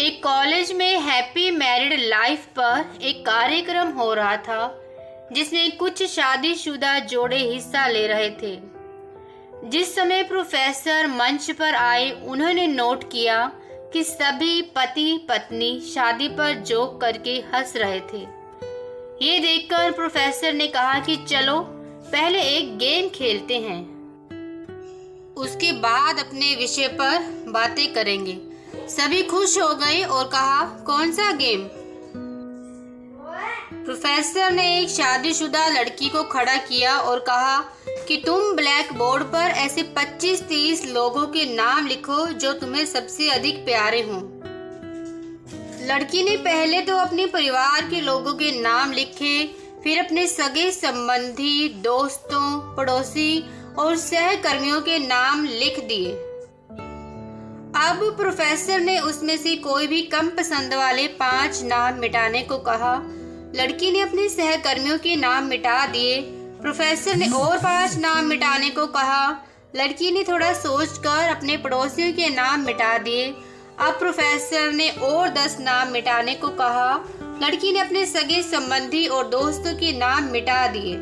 एक कॉलेज में happy married life पर एक कार्यक्रम हो रहा था जिसमें कुछ शादीशुदा जोड़े हिस्सा ले रहे थे। जिस समय प्रोफेसर मंच पर आए उन्होंने नोट किया कि सभी पति पत्नी शादी पर जोक करके हंस रहे थे। ये देखकर प्रोफेसर ने कहा कि चलो पहले एक गेम खेलते हैं, उसके बाद अपने विषय पर बातें करेंगे। सभी खुश हो गए और कहा, कौन सा गेम? प्रोफेसर ने एक शादीशुदा लड़की को खड़ा किया और कहा कि तुम ब्लैक बोर्ड पर ऐसे 25-30 लोगों के नाम लिखो जो तुम्हें सबसे अधिक प्यारे हों। लड़की ने पहले तो अपने परिवार के लोगों के नाम लिखे, फिर अपने सगे संबंधी, दोस्तों, पड़ोसी और सहकर्मियों के नाम लिख दिए। अब प्रोफेसर ने उसमें से कोई भी कम पसंद वाले 5 नाम मिटाने को कहा। लड़की ने अपने सहकर्मियों के नाम मिटा दिए। प्रोफेसर ने और 5 नाम मिटाने को कहा। लड़की ने थोड़ा सोचकर अपने पड़ोसियों के नाम मिटा दिए। अब प्रोफेसर ने और 10 नाम मिटाने को कहा। लड़की ने अपने सगे संबंधी और दोस्तों के नाम मिटा दिए।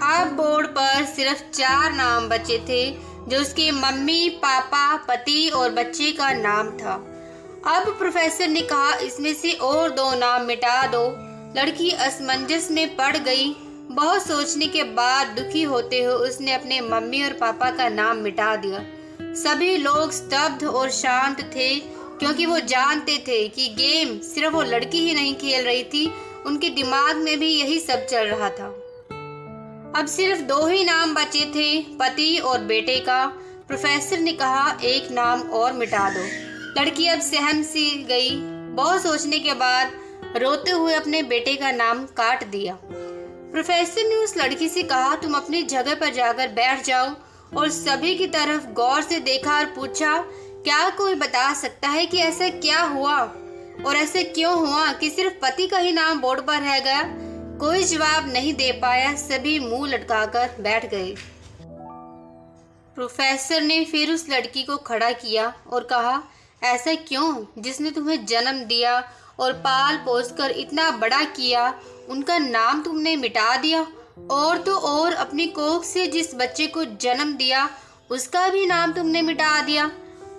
अब बोर्ड पर सिर्फ 4 नाम बचे थे, जो उसके मम्मी, पापा, पति और बच्चे का नाम था। अब प्रोफेसर ने कहा, इसमें से और 2 नाम मिटा दो। लड़की असमंजस में पड़ गई। बहुत सोचने के बाद दुखी होते हुए उसने अपने मम्मी और पापा का नाम मिटा दिया। सभी लोग स्तब्ध और शांत थे, क्योंकि वो जानते थे कि गेम सिर्फ वो लड़की ही नहीं खेल रही थी, उनके दिमाग में भी यही सब चल रहा था। अब सिर्फ 2 ही नाम बचे थे, पति और बेटे का। प्रोफेसर ने कहा, एक नाम और मिटा दो। लड़की अब सहम सी गई। बहुत सोचने के बाद रोते हुए अपने बेटे का नाम काट दिया। प्रोफेसर ने उस लड़की से कहा, तुम अपनी जगह पर जाकर बैठ जाओ, और सभी की तरफ गौर से देखा और पूछा, क्या कोई बता सकता है कि ऐसा क्या हुआ और ऐसे क्यों हुआ कि सिर्फ पति का ही नाम बोर्ड पर रह गया? कोई जवाब नहीं दे पाया। सभी मुंह लटकाकर बैठ गए। प्रोफेसर ने फिर उस लड़की को खड़ा किया और कहा, ऐसा क्यों? जिसने तुम्हें जन्म दिया और पाल पोस कर इतना बड़ा किया, उनका नाम तुमने मिटा दिया, और तो और अपनी कोख से जिस बच्चे को जन्म दिया उसका भी नाम तुमने मिटा दिया।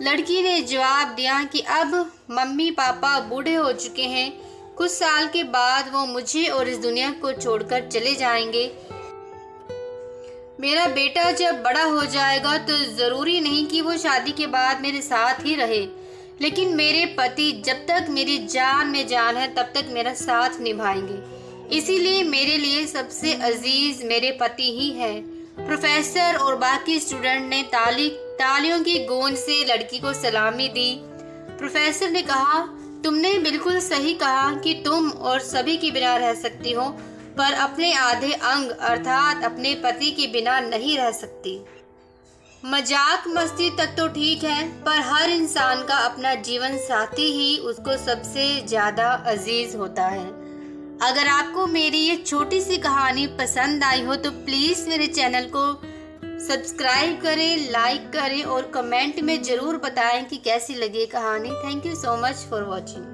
लड़की ने जवाब दिया कि अब मम्मी पापा बूढ़े हो चुके हैं, कुछ साल के बाद वो मुझे और इस दुनिया को छोड़कर चले जाएंगे। मेरा बेटा जब बड़ा हो जाएगा तो ज़रूरी नहीं कि वो शादी के बाद मेरे साथ ही रहे, लेकिन मेरे पति जब तक मेरी जान में जान है तब तक मेरा साथ निभाएंगे। इसीलिए मेरे लिए सबसे अजीज मेरे पति ही हैं। प्रोफेसर और बाकी स्टूडेंट ने तालियों की गूंज से लड़की को सलामी दी। प्रोफेसर ने कहा, तुमने बिल्कुल सही कहा कि तुम और सभी के बिना रह सकती हो, पर अपने आधे अंग अर्थात अपने पति के बिना नहीं रह सकती। मजाक मस्ती तक तो ठीक है, पर हर इंसान का अपना जीवन साथी ही उसको सबसे ज़्यादा अजीज होता है। अगर आपको मेरी ये छोटी सी कहानी पसंद आई हो तो प्लीज़ मेरे चैनल को सब्सक्राइब करें, लाइक करें और कमेंट में ज़रूर बताएं कि कैसी लगी कहानी। Thank you so much for watching.